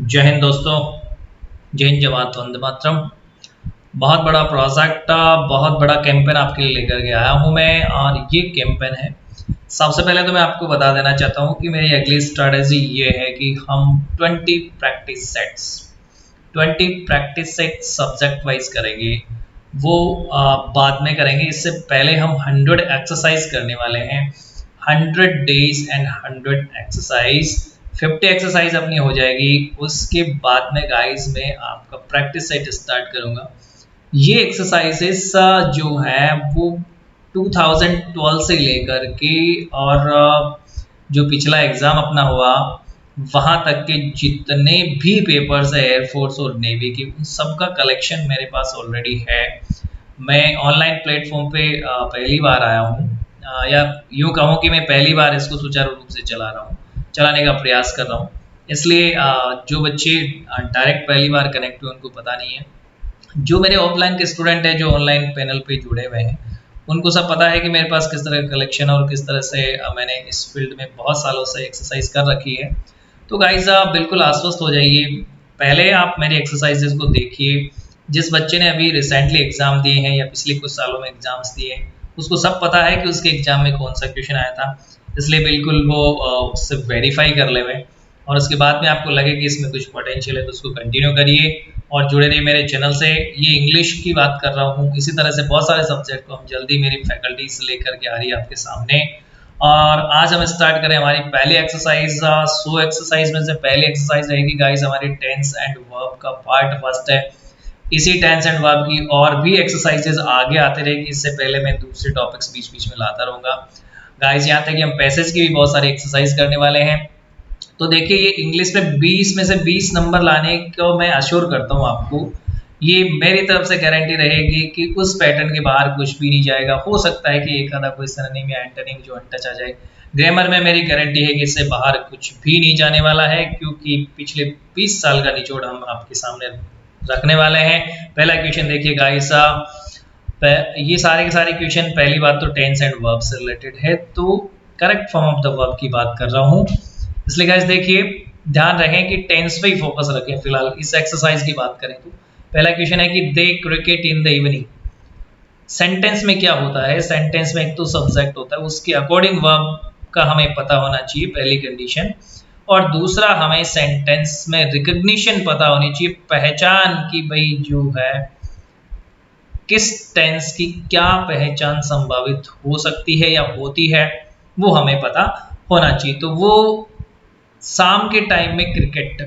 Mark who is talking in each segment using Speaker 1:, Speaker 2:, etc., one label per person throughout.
Speaker 1: जय हिंद दोस्तों। जय हिंद जवान वंदे मातरम। बहुत बड़ा प्रोजेक्ट, बहुत बड़ा कैंपेन आपके लिए लेकर के आया हूं मैं। और ये कैंपेन है, सबसे पहले तो मैं आपको बता देना चाहता हूं कि मेरी अगली स्ट्रेटेजी ये है कि हम 20 प्रैक्टिस सेट्स सब्जेक्ट वाइज करेंगे। वो बाद में करेंगे। इससे पहले हम 100 एक्सरसाइज करने वाले हैं। 100 डेज एंड 100 एक्सरसाइज। 50 एक्सरसाइज अपनी हो जाएगी। उसके बाद में गाइस मैं आपका प्रैक्टिस सेट स्टार्ट करूंगा। ये एक्सरसाइजेस जो है वो 2012 से लेकर के और जो पिछला एग्जाम अपना हुआ वहां तक के जितने भी पेपर्स है एयरफोर्स और नेवी के, उन सबका कलेक्शन मेरे पास ऑलरेडी है। मैं ऑनलाइन प्लेटफॉर्म पे पहली बार आया हूँ, या यूँ कहूँ कि मैं पहली बार इसको सुचारू रूप से चला रहा हूँ, चलाने का प्रयास कर रहा हूँ। इसलिए जो बच्चे डायरेक्ट पहली बार कनेक्ट हुए उनको पता नहीं है। जो मेरे ऑफलाइन के स्टूडेंट हैं जो ऑनलाइन पैनल पे जुड़े हुए हैं, उनको सब पता है कि मेरे पास किस तरह का कलेक्शन और किस तरह से मैंने इस फील्ड में बहुत सालों से एक्सरसाइज कर रखी है। तो गाइज आप बिल्कुल आश्वस्त हो जाइए। पहले आप मेरी एक्सरसाइजेज को देखिए। जिस बच्चे ने अभी रिसेंटली एग्जाम दिए हैं या पिछले कुछ सालों में एग्जाम्स दिए हैं, उसको सब पता है कि उसके एग्जाम में कौन सा क्वेश्चन आया था। इसलिए बिल्कुल वो उससे वेरीफाई कर ले हुए, और उसके बाद में आपको लगे कि इसमें कुछ पोटेंशियल है तो उसको कंटिन्यू करिए और जुड़े रहिए मेरे चैनल से। ये इंग्लिश की बात कर रहा हूँ, इसी तरह से बहुत सारे सब्जेक्ट को हम जल्दी मेरी फैकल्टीज लेकर के आ रही है आपके सामने। और आज हम स्टार्ट करें हमारी पहली एक्सरसाइज। 100 एक्सरसाइज में से पहली एक्सरसाइज रहेगी गाइस हमारी टेंस एंड वर्ब का पार्ट फर्स्ट है। इसी टेंस एंड वर्ब की और भी एक्सरसाइजेज आगे आते रहेगी। इससे पहले मैं दूसरे टॉपिक्स बीच बीच में लाता रहूंगा गाइस। यहाँ तक कि हम पैसेज की भी बहुत सारी एक्सरसाइज करने वाले हैं। तो देखिए, ये इंग्लिश में 20 में से 20 नंबर लाने को मैं अश्योर करता हूँ आपको। ये मेरी तरफ से गारंटी रहेगी कि उस पैटर्न के बाहर कुछ भी नहीं जाएगा। हो सकता है कि एक आधा कोई सिनोनिम या एंटोनिम जो अनटच आ जाए। ग्रामर में मेरी गारंटी है कि इससे बाहर कुछ भी नहीं जाने वाला है, क्योंकि पिछले 20 साल का निचोड़ हम आपके सामने रखने वाले हैं। पहला क्वेश्चन देखिए गाइस, ये सारे के सारे क्वेश्चन पहली बात तो टेंस एंड वर्ब से रिलेटेड है, तो correct form of the verb की बात कर रहा हूँ। इसलिए गाइस देखिए, ध्यान रखें कि टेंस पे ही फोकस रखें। फिलहाल इस एक्सरसाइज की बात करें तो पहला क्वेश्चन है कि they cricket in the evening. Sentence में क्या होता है? सेंटेंस में एक तो सब्जेक्ट होता है, उसके अकॉर्डिंग वर्ब का हमें पता होना चाहिए, पहली कंडीशन। और दूसरा, हमें सेंटेंस में रिकग्निशन पता होनी चाहिए, पहचान की भाई जो है किस टेंस की क्या पहचान संभावित हो सकती है या होती है, वो हमें पता होना चाहिए। तो वो शाम के टाइम में क्रिकेट,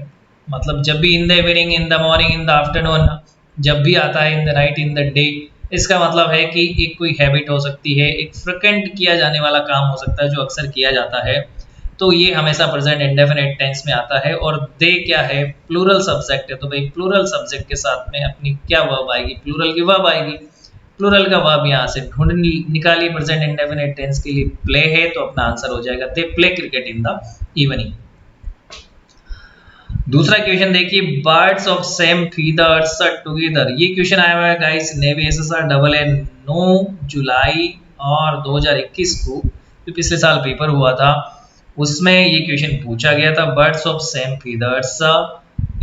Speaker 1: मतलब जब भी इन the evening, in the morning, in the afternoon, जब भी आता है in the night, in the day, इसका मतलब है कि एक कोई हैबिट हो सकती है, एक फ्रिक्वेंट किया जाने वाला काम हो सकता है जो अक्सर किया जाता है। तो ये हमेशा प्रेजेंट इंडेफिनिट टेंस में आता है। और दे क्या है? प्लूरल सब्जेक्ट है। तो भाई प्लूरल सब्जेक्ट के साथ में अपनी क्या वर्ब आएगी? प्लूरल की वर्ब आएगी। प्लूरल का वर्ब यहाँ से ढूंढ निकालिए। प्रेजेंट इंडेफिनिट टेंस के लिए प्ले है, तो अपना आंसर हो जाएगा they play cricket in the evening. दूसरा क्वेश्चन देखिए, birds of same feathers together. ये क्वेश्चन आया हुआ है guys navy SSR double A 9 जुलाई और 2021 को, जो पिछले साल पेपर हुआ था उसमें ये क्वेश्चन पूछा गया था। बर्ड्स ऑफ सेम फीदर्स,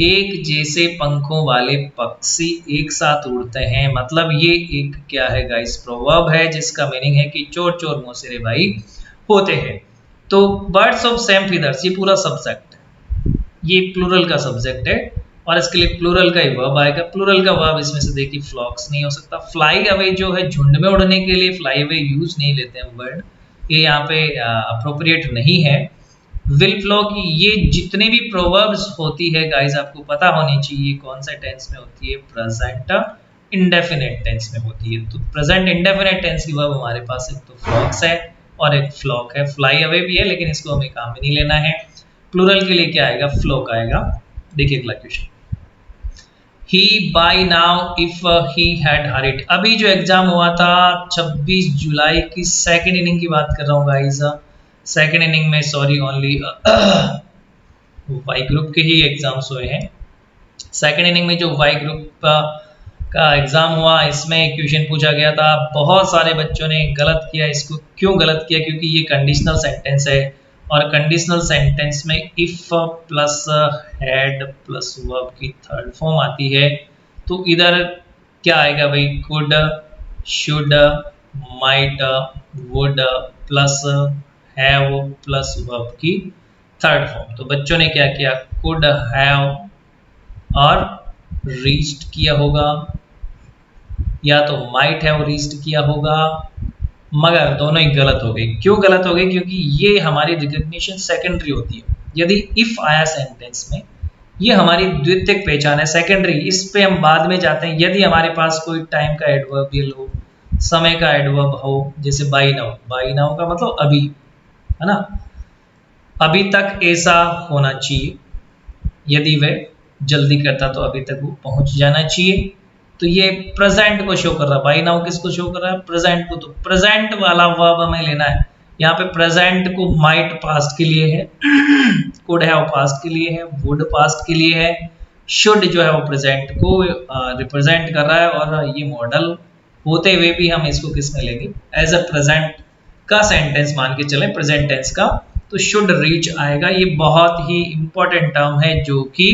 Speaker 1: एक जैसे पंखों वाले पक्षी एक साथ उड़ते हैं। मतलब ये एक क्या है गाइस? प्रोवर्ब है, जिसका मीनिंग है कि चोर चोर मौसेरे भाई होते हैं। तो बर्ड्स ऑफ सेम फीदर्स ये पूरा सब्जेक्ट, ये प्लूरल का सब्जेक्ट है और इसके लिए प्लूरल का ही वर्ब आएगा। प्लूरल का वर्ब इसमें से देखिए फ्लॉक्स नहीं हो सकता। फ्लाई अवे जो है, झुंड में उड़ने के लिए फ्लाई अवे यूज नहीं लेते हैं वर्ड, ये यहाँ पे अप्रोप्रिएट नहीं है। विल फ्लो की ये जितने भी प्रोवर्ब्स होती है गाइस, आपको पता होनी चाहिए कौन सा टेंस में होती है। प्रेजेंट इंडेफिनिट टेंस में होती है। तो प्रेजेंट इंडेफिनिट टेंस की वर्ब हमारे पास एक तो फ्लॉक्स है और एक फ्लॉक है। फ्लाई अवे भी है लेकिन इसको हमें काम में नहीं लेना है। प्लूरल के लिए क्या आएगा? फ्लोक आएगा। देखिए अगला question, he by now if he had hurried. अभी जो एग्जाम हुआ था 26 जुलाई की सेकंड इनिंग की बात कर रहा हूँ गाइस। सेकंड इनिंग में सॉरी ओनली वाई ग्रुप के ही एग्जाम्स हुए हैं। सेकंड इनिंग में जो वाई ग्रुप का एग्जाम हुआ, इसमें क्वेश्चन पूछा गया था। बहुत सारे बच्चों ने गलत किया। इसको क्यों गलत किया? क्योंकि ये कंडीशनल सेंटेंस है और कंडीशनल सेंटेंस में if plus had plus verb की थर्ड फॉर्म आती है तो इधर क्या आएगा भाई, could, should, might, would plus have plus verb की थर्ड फॉर्म। तो बच्चों ने क्या किया, कुड हैव और रीच्ड किया होगा, या तो माइट हैव रीच्ड किया होगा, मगर दोनों ही गलत हो गई। क्यों गलत हो गई? क्योंकि ये हमारी रिकग्निशन सेकेंडरी होती है। यदि इफ आया सेंटेंस में, ये हमारी द्वितीयक पहचान है, सेकेंडरी, इस पे हम बाद में जाते हैं। यदि हमारे पास कोई टाइम का एडवर्बियल हो, समय का एडवर्ब हो, जैसे बाई नाउ, बाई नाउ का मतलब अभी, है ना, अभी तक ऐसा होना चाहिए, यदि वह जल्दी करता तो अभी तक वो पहुंच जाना चाहिए। तो ये प्रेजेंट को शो कर रहा है। बाई नाउ किसको शो कर रहा है? प्रेजेंट को। तो प्रेजेंट वाला वर्ब हमें लेना है। यहाँ पे प्रेजेंट को माइट पास्ट के लिए है, कुड हैव पास्ट के लिए है, वुड पास्ट के लिए है, शुड जो है वो प्रेजेंट को रिप्रेजेंट कर रहा है। और ये मॉडल होते हुए भी हम इसको किस में लेंगे? एज अ प्रेजेंट का सेंटेंस मान के चले, प्रेजेंट टेंस का, तो शुड रीच आएगा। ये बहुत ही इंपॉर्टेंट टर्म है, जो कि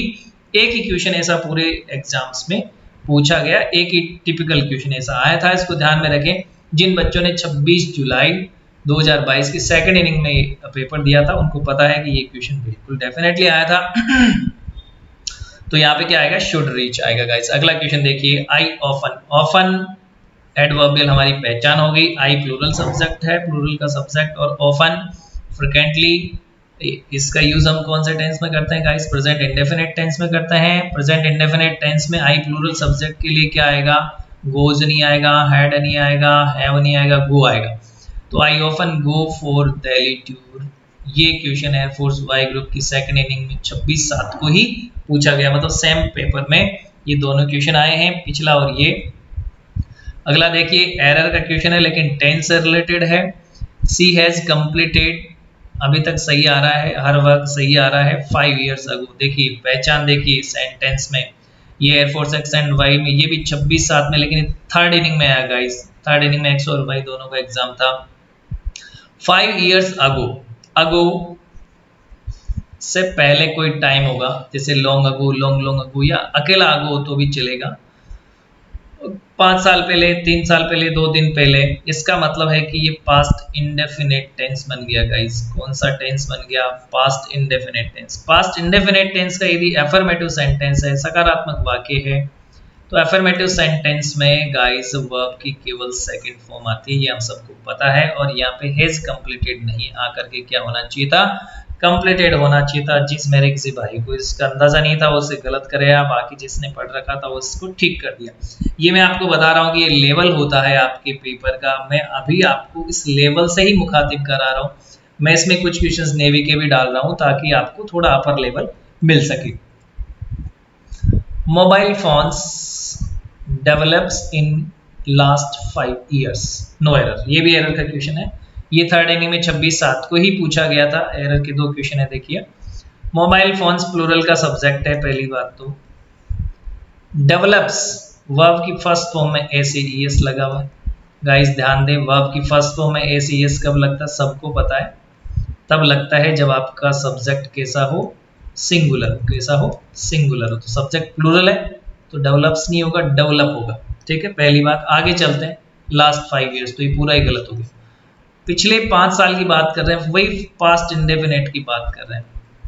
Speaker 1: एक ही क्वेश्चन ऐसा पूरे एग्जाम्स में पूछा गया, एक ही टिपिकल क्वेश्चन ऐसा आया था। इसको ध्यान में रखें। जिन बच्चों ने 26 जुलाई 2022 की सेकंड इनिंग में पेपर दिया था, उनको पता है कि ये क्वेश्चन बिल्कुल डेफिनेटली आया था। तो यहाँ पे क्या आएगा? शुड रीच आएगा गाइस। अगला क्वेश्चन देखिए, आई ऑफन। ऑफन एडवर्बियल हमारी पहचान हो गई। आई प्लूरल सब्जेक्ट है, प्लूरल का सब्जेक्ट, और ऑफन फ्रिक्वेंटली। इसका यूज हम कौन से टेंस में करते हैं गाइस? प्रेजेंट इंडेफिनिट टेंस में करते हैं। प्रेजेंट इंडेफिनिट टेंस में आई प्लूरल सब्जेक्ट के लिए क्या आएगा? गोज नहीं आएगा, हैड नहीं आएगा, हैव नहीं आएगा, गो आएगा। तो I often go for Delhi tour, ये क्वेश्चन एयरफोर्स वाई ग्रुप की सेकंड इनिंग में 26/7 को ही पूछा गया। मतलब सेम पेपर में ये दोनों क्वेश्चन आए हैं, पिछला और ये। अगला देखिए, एरर का क्वेश्चन है लेकिन टेंस से रिलेटेड है। सी हैज कंप्लीटेड, अभी तक सही आ रहा है, हर वक्त सही आ रहा है, 5 years अगो। देखिए पहचान, देखिए सेंटेंस में ये एयरफोर्स एक्स एंड वाई में, ये भी 26/7 में, लेकिन थर्ड इनिंग में आया गाइस। थर्ड इनिंग में एक्स और वाई दोनों का एग्जाम था। 5 years अगो, अगो से पहले कोई टाइम होगा, जैसे long ago, long long ago, या अकेला अगो तो भी चलेगा। 5 साल पहले, 3 साल पहले, 2 दिन पहले, इसका मतलब है कि ये पास्ट इंडेफिनिट टेंस बन गया गाइस। कौन सा टेंस बन गया? Past indefinite tense. Past indefinite tense का यदि अफर्मेटिव सेंटेंस है, सकारात्मक वाक्य है, तो अफर्मेटिव सेंटेंस में गाइस वर्ब की केवल सेकंड फॉर्म आती है, ये हम सबको पता है। और यहाँ पे हैज कंप्लीटेड नहीं आकर के क्या होना चाहिए था? कंप्लीटेड होना चाहिए था। जिस मेरे किसी भाई को इसका अंदाजा नहीं था, वो उसे गलत करेगा, बाकी जिसने पढ़ रखा था वो इसको ठीक कर दिया। ये मैं आपको बता रहा हूँ कि ये लेवल होता है आपके पेपर का। मैं अभी आपको इस लेवल से ही मुखातिब करा रहा हूँ। मैं इसमें कुछ क्वेश्चंस नेवी के भी डाल रहा हूँ ताकि आपको थोड़ा अपर लेवल मिल सके। Mobile phones develops in last 5 years, no error. ये भी एरर का क्वेश्चन है। ये थर्ड इनिंग में 26/7 को ही पूछा गया था। एरर के 2 क्वेश्चन है। देखिए, मोबाइल फोन्स प्लूरल का सब्जेक्ट है, पहली बात तो। डेवलप्स वर्ब की फर्स्ट फॉर्म में एस लगा हुआ है। गाइस ध्यान दें, वर्ब की फर्स्ट फॉर्म में एस कब लगता है? सबको पता है, तब लगता है जब आपका सब्जेक्ट कैसा हो? सिंगुलर। कैसा हो? सिंगुलर हो। तो सब्जेक्ट प्लूरल है तो डेवलप्स नहीं होगा, डेवलप होगा। ठीक है, पहली बात। आगे चलते हैं। लास्ट 5 years, तो ये पूरा ही गलत हो गया। पिछले 5 साल की बात कर रहे हैं, वही पास्ट इंडेफिनिट की बात कर रहे हैं,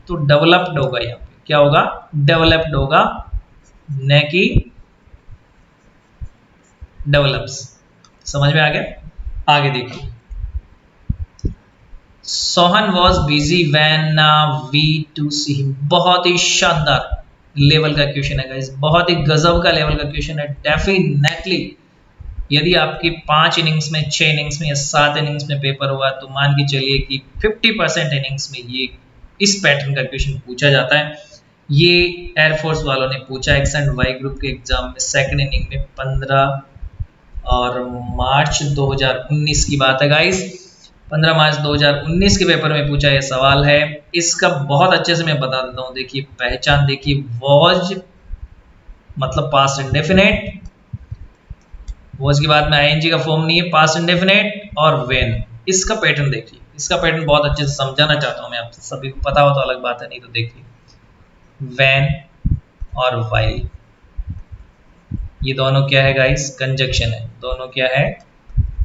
Speaker 1: तो डेवलप्ड होगा। यहाँ पे क्या होगा? डेवलप्ड होगा, न कि डेवलप्स। समझ में आ गया? आगे देखिए, Sohan was busy when we to see him. बहुत ही शानदार लेवल का क्वेश्चन है गाइस, बहुत ही गजब का लेवल का क्वेश्चन है। डेफिनेटली यदि आपकी 5 इनिंग्स में, 6 इनिंग्स में या 7 इनिंग्स में पेपर हुआ, तो मान के चलिए कि 50% इनिंग्स में ये इस पैटर्न का क्वेश्चन पूछा जाता है। ये एयरफोर्स वालों ने पूछा एक्स एंड वाई ग्रुप के एग्जाम में सेकंड इनिंग में 15 और मार्च 2019 की बात है गाइस। 15 मार्च 2019 के पेपर में पूछा यह सवाल है। इसका बहुत अच्छे से मैं बता देता हूँ। देखिए पहचान, देखिए वॉज मतलब पास्ट इंडेफिनिट, वॉज के बाद में आईएनजी का फॉर्म नहीं है, पास्ट इंडेफिनिट, और व्हेन। इसका पैटर्न देखिए, इसका पैटर्न बहुत अच्छे से समझाना चाहता हूं मैं, आपसे सभी को पता हो तो अलग बात है, नहीं तो देखिए व्हेन और व्हाइल, ये दोनों क्या है गाइस, कंजक्शन है, दोनों क्या है,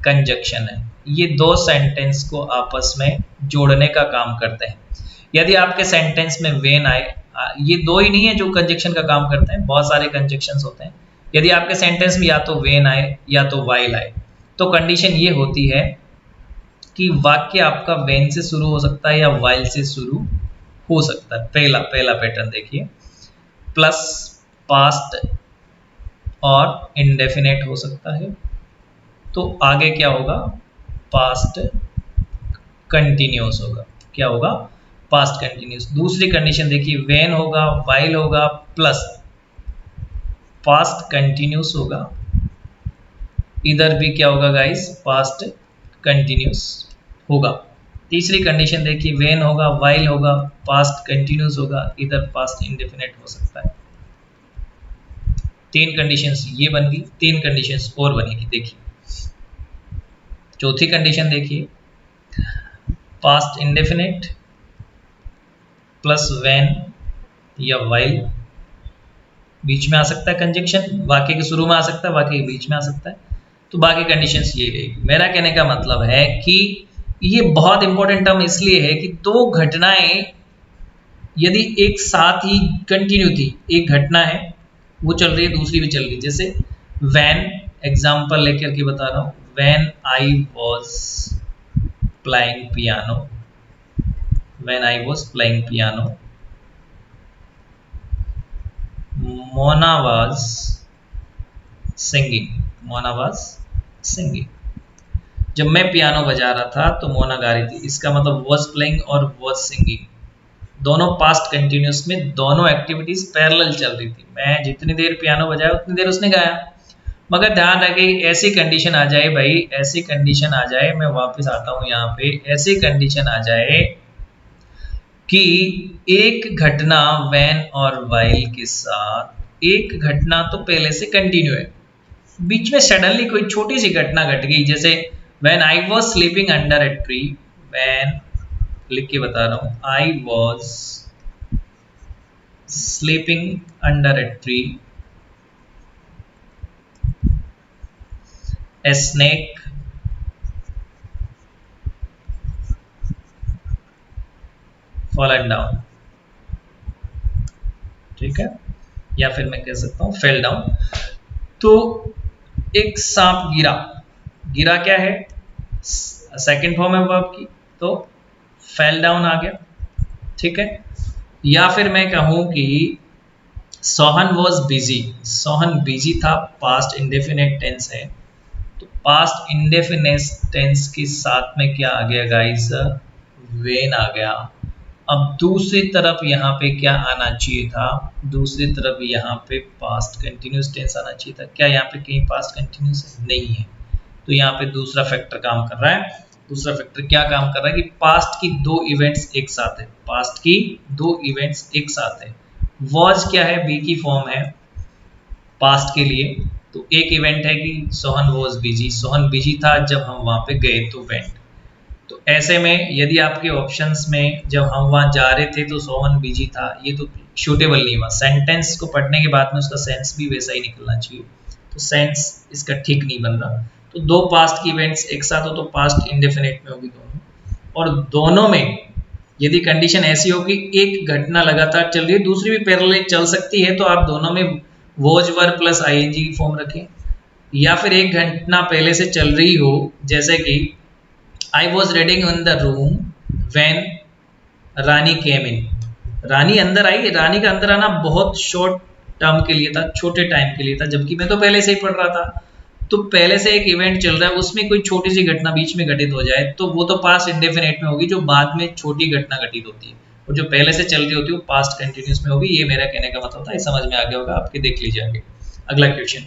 Speaker 1: कंजक्शन है। ये दो सेंटेंस को आपस में जोड़ने का काम करते हैं। यदि आपके सेंटेंस में वेन आए, ये दो ही नहीं है जो कंजक्शन का काम करते हैं, बहुत सारे कंजक्शंस होते हैं। यदि आपके सेंटेंस में या तो वेन आए या तो वाइल आए, तो कंडीशन ये होती है कि वाक्य आपका वेन से शुरू हो सकता है या वाइल से शुरू हो सकता है। पहला पहला पैटर्न देखिए, प्लस पास्ट और इंडेफिनेट हो सकता है, तो आगे क्या होगा, पास्ट कंटिन्यूस होगा। क्या होगा, पास्ट कंटिन्यूस। दूसरी कंडीशन देखिए, वेन होगा, वाइल होगा, प्लस पास्ट कंटिन्यूस होगा, इधर भी क्या होगा गाइस, पास्ट कंटिन्यूस होगा। तीसरी कंडीशन देखिए, वेन होगा, वाइल होगा, पास्ट कंटिन्यूस होगा, इधर पास्ट इंडेफिनेट हो सकता है। तीन कंडीशंस ये बन गई, तीन कंडीशंस और बनेगी। देखिए चौथी कंडीशन देखिए, पास्ट इंडेफिनेट प्लस वेन या वाइल, बीच में आ सकता है कंजक्शन, वाक्य के शुरू में आ सकता है, वाक्य के बीच में आ सकता है, तो बाकी कंडीशंस ये रहेगी। मेरा कहने का मतलब है कि ये बहुत इंपॉर्टेंट टर्म इसलिए है कि दो घटनाएं यदि एक साथ ही कंटिन्यू थी, एक घटना है वो चल रही है, दूसरी भी चल रही है, जैसे वैन, एग्जाम्पल लेकर के बता रहा हूं, van I was playing piano, van I was playing piano, Mona was singing, Mona was singing. जब मैं पियानो बजा रहा था तो मोना गा रही थी, इसका मतलब वॉज प्लेइंग और वॉज सिंगिंग दोनों पास्ट कंटिन्यूस में, दोनों एक्टिविटीज पैरेलल चल रही थी। मैं जितनी देर पियानो बजाया उतनी देर उसने गाया। मगर ध्यान रखे, ऐसी कंडीशन आ जाए भाई, ऐसी कंडीशन आ जाए, मैं वापस आता हूं यहाँ पे, ऐसी कंडीशन आ जाए कि एक घटना वैन और वाइल के साथ, एक घटना तो पहले से कंटिन्यू है, बीच में सडनली कोई छोटी सी घटना घट गई, जैसे when I was sleeping under a tree, when लिख के बता रहा हूं, I was sleeping under a tree, a snake fallen down, ठीक है, या फिर मैं कह सकता हूं फेल डाउन। तो एक सांप गिरा, गिरा क्या है, सेकंड फॉर्म है वर्ब की, तो फेल डाउन आ गया, ठीक है। या फिर मैं कहूं कि Sohan was busy, Sohan busy था, पास्ट इंडेफिनेट टेंस है, तो पास्ट इंडेफिनेट टेंस के साथ में क्या आ गया गाइस, वेन आ गया। अब दूसरी तरफ यहाँ पे क्या आना चाहिए था, दूसरी तरफ यहाँ पे पास्ट कंटिन्यूस टेंस आना चाहिए था। क्या यहाँ पे कहीं पास्ट कंटिन्यूस नहीं है, तो यहाँ पे दूसरा फैक्टर काम कर रहा है। दूसरा फैक्टर क्या काम कर रहा है कि पास्ट की दो इवेंट्स एक साथ है, पास्ट की दो इवेंट्स एक साथ है। वॉज क्या है, बी की फॉर्म है पास्ट के लिए, तो एक इवेंट है कि Sohan was busy, Sohan busy था जब हम वहां पे गए, तो वेंट। तो ऐसे में यदि आपके ऑप्शंस में जब हम वहां जा रहे थे तो सोहन बिजी था, ये तो शूटेबल नहीं हुआ। सेंटेंस को पढ़ने के बाद में उसका सेंस भी वैसा ही निकलना चाहिए, तो सेंस इसका ठीक नहीं बन रहा। तो दो पास्ट की इवेंट्स एक साथ हो तो पास्ट इंडेफिनेट में होगी दोनों, और दोनों में यदि कंडीशन ऐसी हो कि एक घटना लगातार चल रही है, दूसरी भी पैरेलल चल सकती है, तो आप दोनों में वॉज वर्ब प्लस आईएनजी की फॉर्म रखें। या फिर एक घटना पहले से चल रही हो, जैसे कि I was reading in the room when Rani came in, रानी अंदर आई, रानी का अंदर आना बहुत शॉर्ट टर्म के लिए था, छोटे टाइम के लिए था, जबकि मैं तो पहले से ही पढ़ रहा था। तो पहले से एक इवेंट चल रहा है, उसमें कोई छोटी सी घटना बीच में घटित हो जाए तो वो तो पास्ट इंडेफिनेट में होगी, जो बाद में छोटी घटना घटित होती है, और जो पहले से चल रही होती है वो पास्ट कंटिन्यूस में होगी। ये मेरा कहने का मतलब था, ये समझ में आ गया होगा आपके, देख लीजिए आगे। अगला question,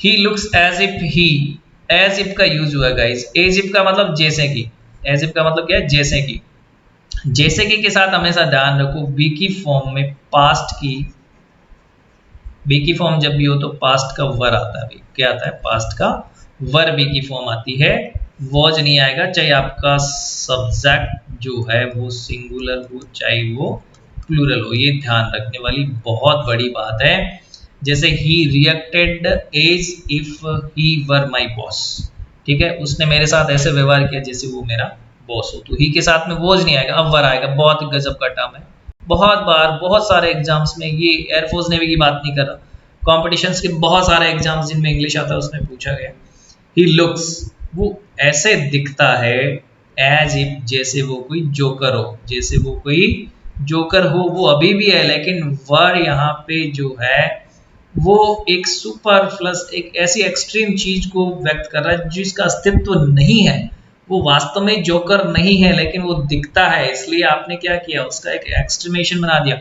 Speaker 1: he looks as if he, as if का यूज हुआ गाइस, एज इफ का मतलब जैसे कि, एज इफ का मतलब क्या है, जैसे कि। जैसे कि के साथ हमेशा ध्यान रखो बी की फॉर्म में पास्ट की, बी की फॉर्म जब भी हो तो पास्ट का वर आता है। क्या आता है, पास्ट का वर बी की फॉर्म आती है, वॉज नहीं आएगा, चाहे आपका सब्जेक्ट जो है वो सिंगुलर हो चाहे वो प्लूरल हो। ये ध्यान रखने वाली बहुत बड़ी बात है। जैसे ही reacted as if he were my boss, ठीक है, उसने मेरे साथ ऐसे व्यवहार किया जैसे वो मेरा बॉस हो, तो ही के साथ में वॉज नहीं आएगा, अब वर आएगा। बहुत ही गजब का टर्म है, बहुत बार बहुत सारे एग्जाम्स में, ये एयरफोर्स नेवी की बात नहीं कर रहा, कॉम्पिटिशन्स के बहुत सारे एग्जाम्स जिनमें इंग्लिश आता है उसमें पूछा गया। ही लुक्स, वो ऐसे दिखता है एज इफ, जैसे वो कोई जोकर हो, जैसे वो कोई जोकर हो, वो अभी भी है, लेकिन वर यहाँ पे जो है वो एक सुपर प्लस एक ऐसी एक्सट्रीम चीज को व्यक्त कर रहा है जिसका अस्तित्व नहीं है। वो वास्तव में जोकर नहीं है लेकिन वो दिखता है, इसलिए आपने क्या किया, उसका एक एक्सट्रीमेशन बना दिया,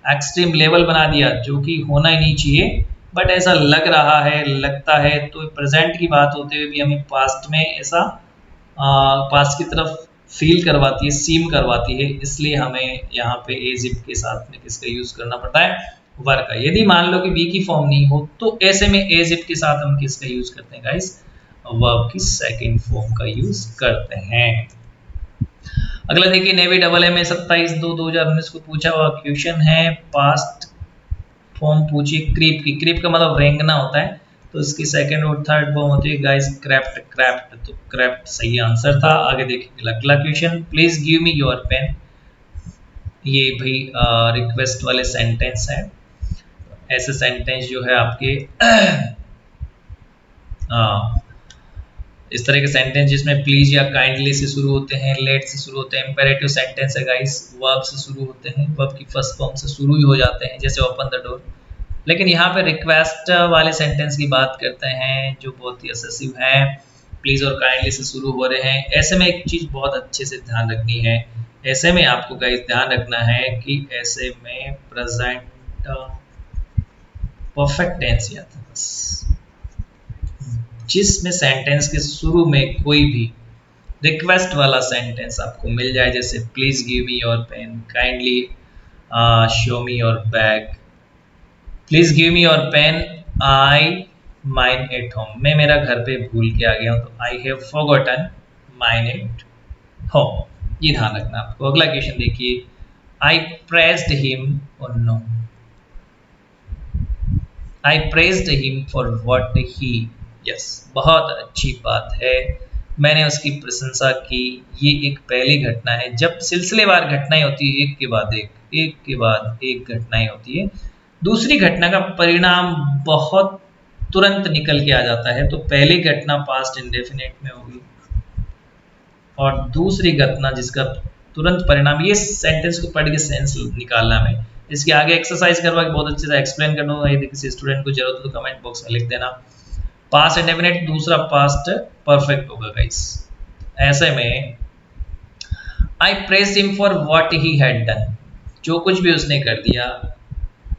Speaker 1: एक्सट्रीम लेवल बना दिया, जो कि होना ही नहीं चाहिए, बट ऐसा लग रहा है, लगता है। तो प्रेजेंट की बात होते हुए भी हमें पास्ट में ऐसा पास्ट की तरफ फील करवाती है, सीम करवाती है, इसलिए हमें यहाँ पे एज इफ के साथ में किसका यूज करना पड़ता है, वर का। यदि मान लो कि बी की फॉर्म नहीं हो तो ऐसे में एज इफ के साथ हम किसका यूज करते हैं गाइस, वर्ब की सेकंड फॉर्म का यूज करते हैं। अगला देखिए, नेवी डबल ए में 27/2/2019 को पूछा हुआ क्वेश्चन है, पास्ट फॉर्म पूछिए क्रीप की। क्रीप का मतलब रेंगना होता है, तो इसकी सेकंड और थर्ड फॉर्म होती है गाइस क्रेप्ट। क्रेप्ट, तो क्रेप्ट सही आंसर था। आगे देखिए अगला question, please give me your pen. ये भाई रिक्वेस्ट वाले सेंटेंस है, ऐसे सेंटेंस जो है आपके इस तरह के सेंटेंस जिसमें प्लीज या काइंडली से शुरू होते हैं, लेट से शुरू होते हैं, इंपेरेटिव सेंटेंस है गाइस, वर्ब से शुरू होते हैं, वर्ब की फर्स्ट फॉर्म से शुरू ही हो जाते हैं, जैसे ओपन द डोर। लेकिन यहाँ पे रिक्वेस्ट वाले सेंटेंस की बात करते हैं जो बहुत ही असेसिव है, प्लीज और काइंडली से शुरू हो रहे हैं। ऐसे में एक चीज बहुत अच्छे से ध्यान रखनी है, ऐसे में आपको गाइस ध्यान रखना है कि ऐसे में प्रेजेंट परफेक्ट टेंस ही आता है बस, जिसमें सेंटेंस के शुरू में कोई भी रिक्वेस्ट वाला सेंटेंस आपको मिल जाए, जैसे please give me your pen, kindly show me your bag, please give me your pen, I mine at home, मैं मेरा घर पे भूल के आ गया हूं, तो I have forgotten mine at home. ये ध्यान रखना आपको। अगला क्वेश्चन देखिए, आई प्रेज्ड हिम और no, I praised him for what he, yes, बहुत अच्छी बात है, मैंने उसकी प्रशंसा की। ये एक पहली घटना है, जब सिलसिलेवार घटनाएं होती है एक के बाद एक के बाद एक घटनाएं होती है, दूसरी घटना का परिणाम बहुत तुरंत निकल के आ जाता है, तो पहली घटना पास्ट इंडेफिनिट में होगी और दूसरी घटना जिसका तुरंत परिणाम, ये सेंटेंस को पढ़ के सेंस निकालना है। इसके आगे एक्सरसाइज करवा के बहुत अच्छे से एक्सप्लेन करना होगा, यदि किसी स्टूडेंट को जरूरत हो तो कमेंट बॉक्स में लिख देना। पास्ट इंडेफिनिट, दूसरा पास्ट परफेक्ट होगा गाइस। ऐसे में I praised him for what he had done, जो कुछ भी उसने कर दिया,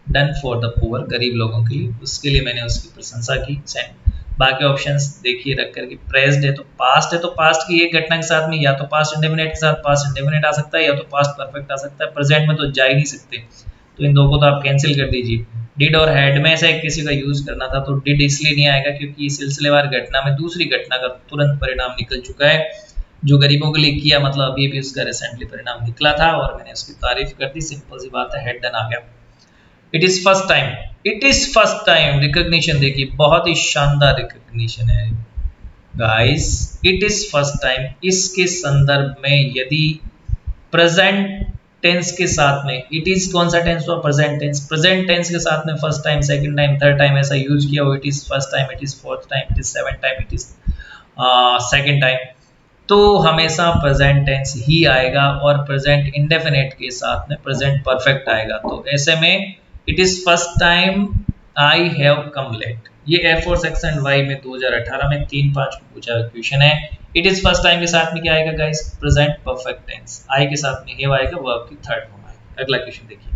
Speaker 1: डन फॉर द पुअर, गरीब लोगों के लिए, उसके लिए मैंने उसकी प्रशंसा की। बाकी ऑप्शंस देखिए रख करके, प्रेज्ड है तो पास्ट की एक घटना के साथ में या तो पास्ट इंडेफिनिट के साथ पास्ट इंडेफिनिट आ सकता है या तो पास्ट परफेक्ट आ सकता है, प्रेजेंट में तो जा ही नहीं सकते, तो इन दो को तो आप कैंसिल कर दीजिए। डिड और हैड में से किसी का यूज करना था, तो डिड इसलिए नहीं आएगा क्योंकि सिलसिलेवार घटना में दूसरी घटना का तुरंत परिणाम निकल चुका है, जो गरीबों के लिए किया, मतलब अभी भी उसका रिसेंटली परिणाम निकला था और मैंने उसकी तारीफ कर दी, सिंपल सी बात है, हेड डन आ गया। It is first time, it is first time, recognition देखिए, बहुत ही शानदार रिकॉग्निशन है guys, it is first time. इसके संदर्भ में यदि प्रेजेंट टेंस के साथ में, इट इज कौन सा टेंस हुआ, प्रेजेंट टेंस, प्रेजेंट टेंस के साथ में first time, second time, third time ऐसा यूज किया हो, it is first time, it is fourth time, it is seven time, it is second time, तो हमेशा प्रेजेंट टेंस ही आएगा और प्रेजेंट इंडेफिनिट के साथ में प्रेजेंट परफेक्ट आएगा। तो ऐसे में it is first time I have come late, ये एयरफोर्स सेक्शन वाई में 2018 में 3-5 को पूछा क्वेश्चन है। इट इज फर्स्ट टाइम के साथ में क्या आएगा गाइस, प्रेजेंट परफेक्ट टेंस, आई के साथ में हैव आएगा, वर्ब की थर्ड फॉर्म आएगा। अगला क्वेश्चन देखिए,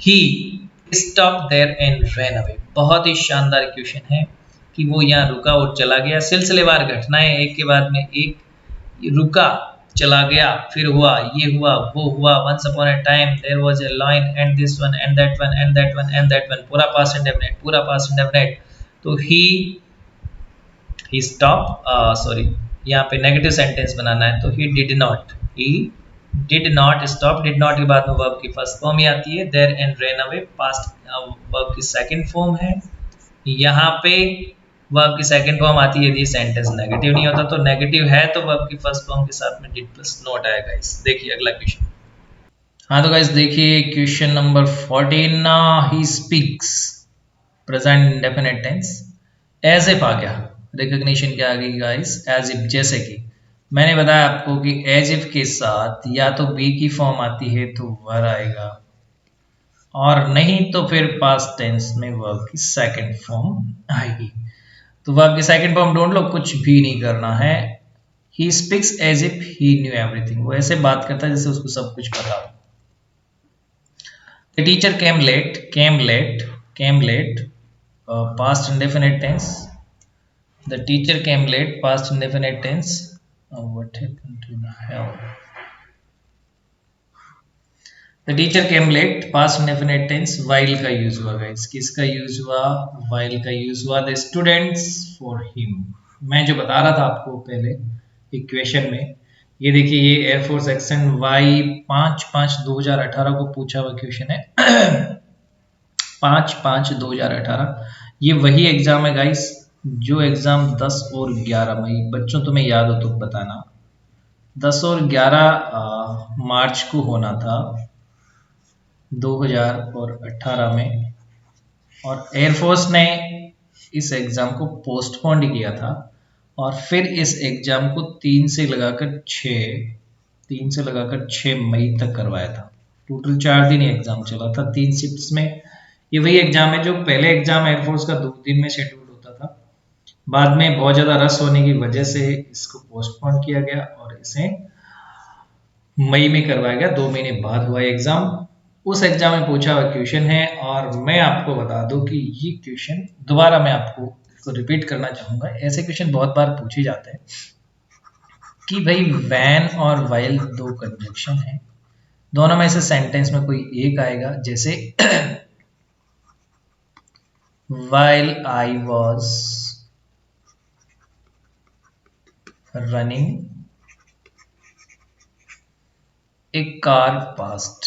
Speaker 1: he stopped there and ran away, बहुत ही शानदार क्वेश्चन है कि वो यहाँ रुका और चला गया, सिलसिलेवार घटनाएं एक के बाद में एक, रुका, चला गया, फिर हुआ, ये हुआ, वो हुआ, once upon a time there was a line and this one and that one and that one and that one, पूरा पास्ट इंडेफिनिट, पूरा पास्ट इंडेफिनिट। तो ही स्टॉप, सॉरी, यहाँ पे नेगेटिव सेंटेंस बनाना है, तो he did not stop. Did not के बाद में वर्ब की फर्स्ट फॉर्म ही आती है, there and ran away past verb की सेकंड फॉर्म है। यहाँ पे वर्ब की सेकंड फॉर्म आती है यदि सेंटेंस नेगेटिव नहीं होता, तो नेगेटिव है तो वर्ब की फर्स्ट फॉर्म के साथ में डिड प्लस नॉट आएगा। इस देखिए अगला क्वेश्चन। हाँ तो गाइस देखिए question number 14, he speaks present indefinite tense, as if आ गया, रिकॉग्निशन क्या आ गई गाइस, एज इफ। जैसे कि मैंने बताया आपको कि एज इफ के साथ या तो बी की फॉर्म आती है तो वर आएगा, और नहीं तो फिर पास्ट टेंस में वर्ब की सेकंड फॉर्म आएगी। तो वर्ब की सेकंड फॉर्म ढूंढ लो, कुछ भी नहीं करना है। He speaks as if he knew everything, वो ऐसे बात करता है जैसे उसको सब कुछ पता हो। The teacher came late, past indefinite tense. The teacher came late, past indefinite tense. What happened to the hell? The teacher came late, past indefinite tense. While का यूज हुआ गाइस, किसका यूज हुआ, while का use हुआ। The students for him, मैं जो बता रहा था आपको पहले इक्वेशन में, ये देखिए ये एयरफोर्स एक्शन वाई 5/5/2018 को पूछा हुआ क्वेश्चन है। 5/5/2018, ये वही एग्जाम है गाइस जो एग्जाम 10 और 11 मई, बच्चों तुम्हें याद हो तो बताना, 10 और 11 मार्च को होना था 2018 में, और एयरफोर्स ने इस एग्जाम को पोस्टपोन किया था, और फिर इस एग्जाम को 3 से लगाकर 6 मई तक करवाया था। टोटल 4 दिन एग्जाम चला था, 3 शिफ्ट्स में। ये वही एग्जाम है जो पहले एग्जाम एयरफोर्स का 2 दिन में शेड्यूल होता था, बाद में बहुत ज़्यादा रस होने की वजह से इसको पोस्टपोन किया गया और इसे मई में करवाया गया, 2 महीने बाद हुआ एग्जाम। उस एग्जाम में पूछा हुआ क्वेश्चन है, और मैं आपको बता दूं कि ये क्वेश्चन दोबारा मैं आपको इसको रिपीट करना चाहूंगा। ऐसे क्वेश्चन बहुत बार पूछे जाते हैं कि भाई वैन और वाइल दो कंजक्शन है, दोनों में से सेंटेंस में कोई एक आएगा, जैसे while I was running a car passed,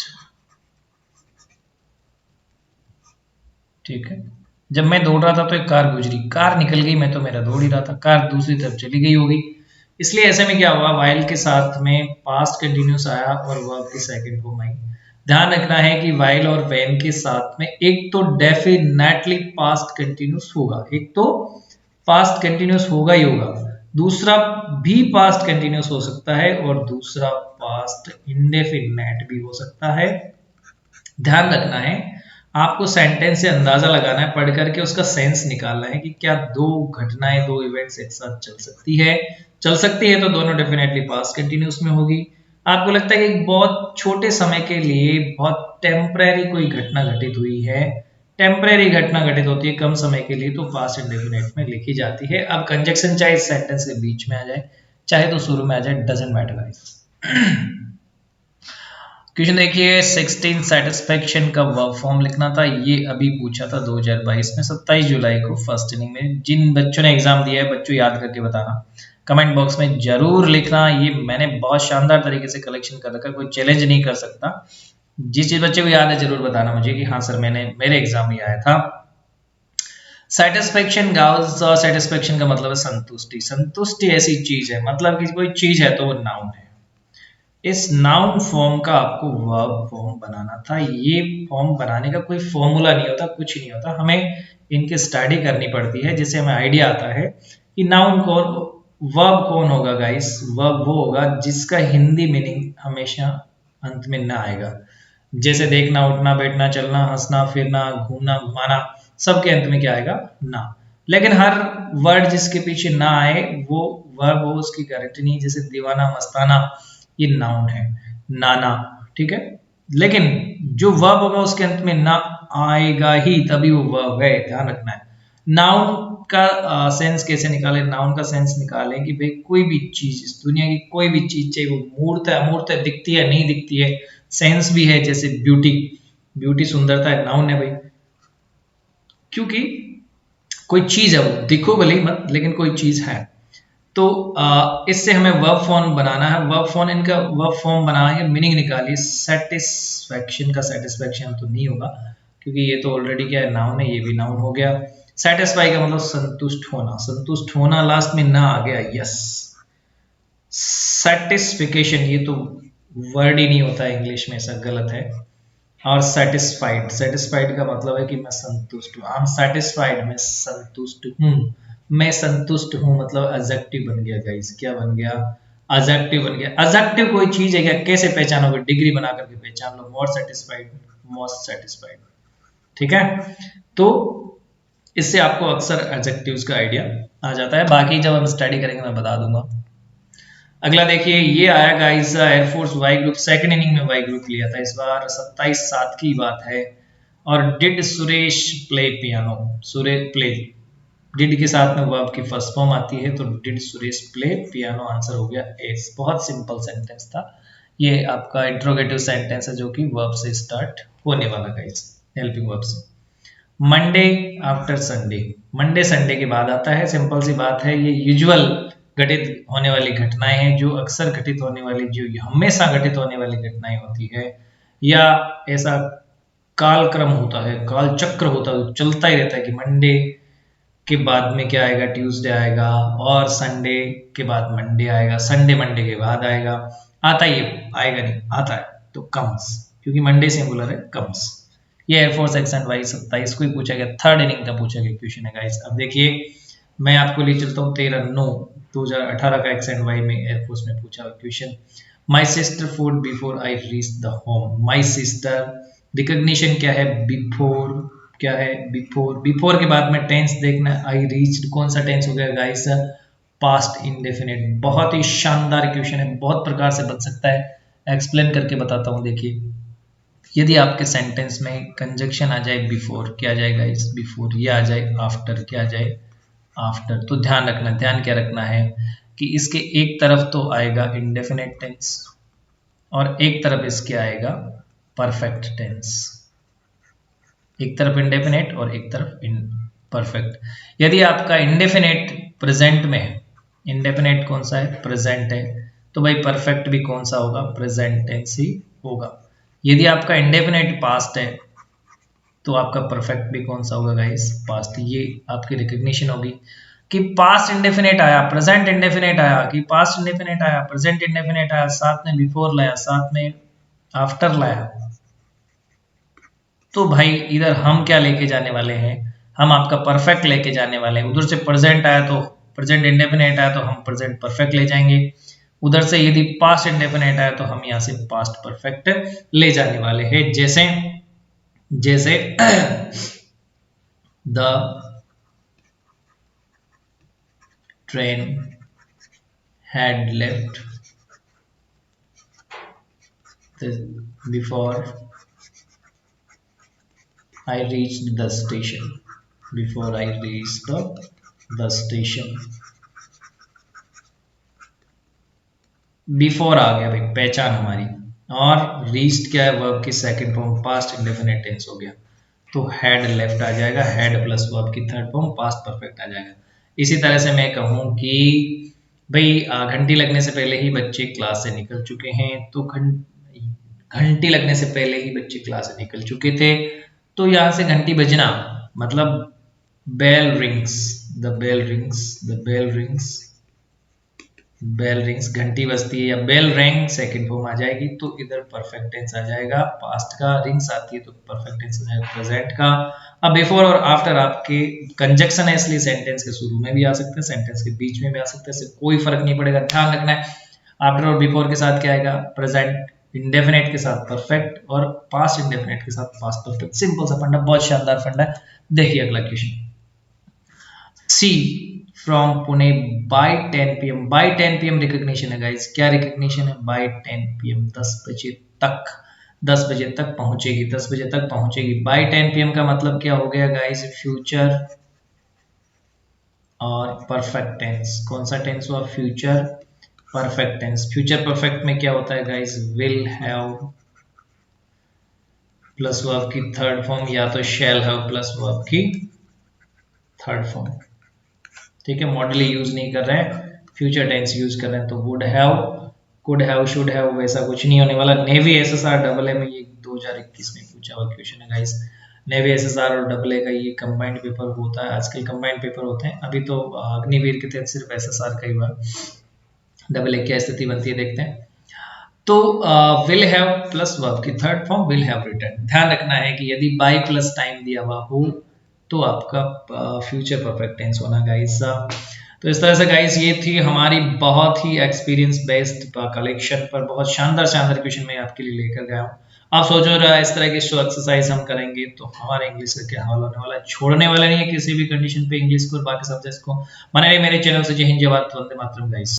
Speaker 1: ठीक है, जब मैं दौड़ रहा था तो एक कार गुजरी, कार निकल गई, मैं तो मेरा दौड़ ही रहा था, कार दूसरी तरफ चली गई होगी। इसलिए ऐसे में क्या हुआ, वाइल के साथ में पास्ट कंटिन्यूस आया और वर्ब की सेकंड फॉर्म आई। ध्यान रखना है कि वाइल और व्हेन के साथ में एक तो डेफिनेटली पास्ट कंटिन्यूस होगा, एक तो पास्ट कंटिन्यूस होगा ही होगा, दूसरा भी पास्ट कंटिन्यूस हो सकता है, और दूसरा पास्ट इंडेफिनेट भी हो सकता है। ध्यान रखना है, आपको सेंटेंस से अंदाजा लगाना है, पढ़ करके उसका सेंस निकालना है कि क्या दो घटनाएं, दो इवेंट्स एक साथ चल सकती है तो दोनों डेफिनेटली पास्ट कंटिन्यूस में होगी। आपको लगता है कि बहुत छोटे समय के लिए बहुत टेम्परेरी कोई घटना घटित हुई है, टेम्परेरी घटना घटित होती है कम समय के लिए, तो पास्ट इंडेफिनिट में लिखी जाती है। अब कंजक्शन चाहे सेंटेंस के बीच में आ जाए चाहे तो शुरू में आ जाए, डजंट मैटर गाइस। क्वेश्चन देखिए 16 सेटिस्फेक्शन का वर्ब फॉर्म लिखना था, ये अभी पूछा था 2022 में 27 जुलाई को फर्स्ट इनिंग में। जिन बच्चों ने एग्जाम दिया है बच्चों याद करके बताना, कमेंट बॉक्स में जरूर लिखना। ये मैंने बहुत शानदार तरीके से कलेक्शन कर रखा, कोई चैलेंज नहीं कर सकता। जिस चीज बच्चे को याद है जरूर बताना मुझे कि हाँ सर मेरे एग्जाम में आया था। सेटिस्फेक्शन गाउस, सेटिस्फेक्शन का मतलब है संतुष्टि। संतुष्टि ऐसी चीज है, मतलब कि कोई चीज है तो वो नाउन है। इस नाउन फॉर्म का आपको वर्ब फॉर्म बनाना था। ये फॉर्म बनाने का कोई फॉर्मूला नहीं होता, कुछ नहीं होता, हमें इनकी स्टडी करनी पड़ती है जिससे हमें आइडिया आता है कि नाउन कौन, वर्ब कौन होगा गाइस। वर्ब वो होगा जिसका हिंदी मीनिंग हमेशा अंत में ना आएगा, जैसे देखना, उठना, बैठना, चलना, हंसना, फिरना, घूमना, घुमाना, सबके अंत में क्या आएगा, ना। लेकिन हर वर्ड जिसके पीछे ना आए वो वर्ब हो, उसकी गारंटी नहीं। जैसे दीवाना, मस्ताना, ये नाउन है, नाना, ठीक है। लेकिन जो वर्ब होगा उसके अंत में ना आएगा ही, तभी वो वर्ब है, ध्यान रखना है। नाउन का सेंस कैसे निकालें, नाउन का सेंस निकालें कि भाई कोई भी चीज, इस दुनिया की कोई भी चीज, चाहे वो मूर्त है, अमूर्त है, दिखती है, नहीं दिखती है, सेंस भी है, जैसे ब्यूटी, ब्यूटी सुंदरता है, नाउन है भाई, क्योंकि कोई चीज है, वो दिखो भले ही मत, लेकिन कोई चीज है। तो इससे हमें वर्ब फॉर्म बनाना है। वर्ब फॉर्म इनका वर्ब फॉर्म बना के मीनिंग निकालिए। सेटिस्फैक्शन का सेटिस्फैक्शन तो नहीं होगा क्योंकि ये तो ऑलरेडी क्या है, नाउन है, ये भी नाउन हो गया। सेटिस्फाई का मतलब संतुष्ट होना, संतुष्ट होना लास्ट में ना आ गया, यस। सेटिस्फिकेशन ये तो वर्ड ही नहीं होता है इंग्लिश में, ऐसा गलत है। और सेटिस्फाइड, सेटिस्फाइड का मतलब है कि मैं संतुष्ट हूँ। आई एम सेटिस्फाइड, मैं संतुष्ट हूँ। मैं संतुष्ट हूँ मतलब एडजेक्टिव बन गया गाइस। क्या बन गया? एडजेक्टिव बन गया। एडजेक्टिव कोई चीज है क्या? कैसे पहचानोगे? डिग्री बना करके पहचान लो। More satisfied, most satisfied. ठीक है, तो इससे आपको अक्सर एडजेक्टिव्स का आइडिया आ जाता है। बाकी जब हम स्टडी करेंगे मैं बता दूंगा। अगला देखिए, ये आया guys air force Y group, second inning में वाई ग्रुप लिया था इस बार। 27-7 की बात है। और did Suresh play piano, Suresh play, did के साथ में वर्ब की फर्स्ट फॉर्म आती है तो did Suresh play piano, answer हो गया एस। बहुत सिंपल सेंटेंस था ये, आपका इंट्रोगेटिव सेंटेंस है जो कि वर्ब से स्टार्ट होने वाला गाइस, हेल्पिंग वर्ब से। Monday after Sunday, Monday Sunday के बाद आता है। सिंपल सी बात है, ये यूजुअल घटित होने वाली घटनाएं हैं, जो अक्सर घटित होने वाली, जो हमेशा घटित होने वाली घटनाएं होती है, या ऐसा कालक्रम होता है, काल चक्र होता है, चलता ही रहता है कि मंडे के बाद में क्या आएगा, ट्यूसडे आएगा, और संडे के बाद मंडे आएगा, संडे मंडे के बाद आएगा। आता ही है, आएगा नहीं, आता है तो कम्स, क्योंकि मंडे सिंगुलर है, कम्स। ये एयरफोर्स एक्सेंट वाई 27 को ही पूछा गया, थर्ड इनिंग का पूछा गया क्वेश्चन है गाइस। अब देखिए, मैं आपको ले चलता हूँ 13/9/2018 का एक्सेंट वाई में एयरफोर्स में पूछा हुआ question. My sister food before I reach the home. My sister, recognition क्या है, बिफोर, क्या है, बिफोर। बिफोर के बाद में टेंस देखना, आई रीच्ड, कौन सा टेंस हो गया गाइस, पास्ट इंडेफिनिट। बहुत ही शानदार क्वेश्चन है, बहुत प्रकार से बन सकता है, एक्सप्लेन करके बताता हूँ। देखिए, यदि आपके सेंटेंस में कंजक्शन आ जाए बिफोर, क्या आ जाएगा इस बिफोर, या आ जाए आफ्टर, क्या आ जाए आफ्टर, तो ध्यान रखना, ध्यान क्या रखना है कि इसके एक तरफ तो आएगा इंडेफिनिट टेंस और एक तरफ इसके आएगा परफेक्ट टेंस। एक तरफ इंडेफिनिट और एक तरफ इन परफेक्ट। यदि आपका इंडेफिनिट प्रेजेंट में है, इंडेफिनिट कौन सा है, प्रेजेंट है, तो भाई परफेक्ट भी कौन सा होगा, प्रेजेंट टेंस ही होगा। यदि आपका इंडेफिनिट पास्ट है तो आपका परफेक्ट भी कौन सा होगा गाइस, पास्ट। ये आपकी रिकग्निशन होगी कि पास्ट इंडेफिनिट आया, प्रेजेंट इंडेफिनिट आया, कि पास्ट इंडेफिनिट आया, प्रेजेंट इंडेफिनिट आया, साथ में बिफोर लाया, साथ में आफ्टर लाया, तो भाई इधर हम क्या लेके जाने वाले हैं, हम आपका परफेक्ट लेके जाने वाले हैं। उधर से प्रेजेंट आया तो प्रेजेंट इंडेफिनिट आया तो हम प्रेजेंट परफेक्ट ले जाएंगे। उधर से यदि पास्ट इंडेफिनिट आया तो हम यहाँ से पास्ट परफेक्ट ले जाने वाले हैं। जैसे जैसे the train had left before I reached the station. Before I reached the station. Before आ गया भाई, पहचान हमारी। और रीच्ड क्या है, वर्ब की second form, past indefinite tense हो गया, तो हैड लेफ्ट आ जाएगा, हैड प्लस वर्ब की थर्ड फॉर्म पास्ट परफेक्ट आ जाएगा। इसी तरह से मैं कहूँ कि भाई घंटी लगने से पहले ही बच्चे क्लास से निकल चुके हैं, तो घंटी लगने से पहले ही बच्चे क्लास से निकल चुके थे, तो यहाँ से घंटी बजना मतलब bell rings, the bell rings, the bell rings, bell rings, घंटी बजती है, या बेल रैंग सेकंड फॉर्म आ जाएगी, तो इधर परफेक्ट टेंस आ जाएगा, पास्ट का, रिंग्स आती है तो परफेक्ट टेंस आ जाएगा प्रेजेंट का। अब बिफोर और आफ्टर आपके कंजक्शन है, इसलिए सेंटेंस के शुरू में भी आ सकते हैं, सेंटेंस के बीच में भी आ सकते हैं, इससे कोई फर्क नहीं पड़ेगा। ध्यान रखना है, आफ्टर और बिफोर के साथ क्या आएगा, प्रेजेंट इंडेफिनेट के साथ परफेक्ट, और पास्ट इंडेफिनेट के साथ पास्ट परफेक्ट। सिंपल सा फंडा, बहुत शानदार फंडा। देखिए अगला question, see from Pune by 10 PM, by 10 PM recognition है गाइस। क्या रिकॉग्निशन है, बाय 10 PM, 10 बजे तक, 10 बजे तक पहुंचेगी, 10 बजे तक पहुंचेगी। बाय 10 PM का मतलब क्या हो गया गाइस, फ्यूचर और परफेक्ट टेंस। कौन सा टेंस हुआ, future perfect tense. Future perfect में क्या होता है guys, will have plus verb की थर्ड फॉर्म, या तो शैल हैव प्लस वर्ब की थर्ड फॉर्म। ठीक है, मॉडल यूज नहीं कर रहे हैं, फ्यूचर टेंस यूज कर रहे हैं तो would have, could have, should have वैसा कुछ नहीं होने वाला। नेवी एसएसआर डबल ए में ये 2021 में पूछा हुआ क्वेश्चन है गाइस। नेवी एसएसआर और डबल ए का ये कंबाइंड पेपर होता है, आजकल कंबाइंड पेपर होते हैं। अभी तो अग्निवीर के तहत सिर्फ एसएसआर का ही हुआ, डबल ए क्या स्थिति बनती है देखते हैं। तो विल हैव प्लस वर्ब की third form will have return. ध्यान रखना है कि यदि बाय प्लस टाइम दिया हुआ हो तो आपका फ्यूचर परफेक्ट टेंस होना गाइस। तो इस तरह से गाइस ये थी हमारी बहुत ही एक्सपीरियंस बेस्ड कलेक्शन पर बहुत शानदार शानदार क्वेश्चन मैं आपके लिए लेकर गया हूँ। आप सोचो रहा इस तरह की शो एक्सरसाइज हम करेंगे तो हमारे इंग्लिश का क्या हाल होने वाला है। छोड़ने वाला नहीं है किसी भी कंडीशन पे इंग्लिश को और बाकी सब्जेक्ट्स को। बने रहिए मेरे चैनल से। जय हिंद, जय भारत, वंदे मातरम गाइस।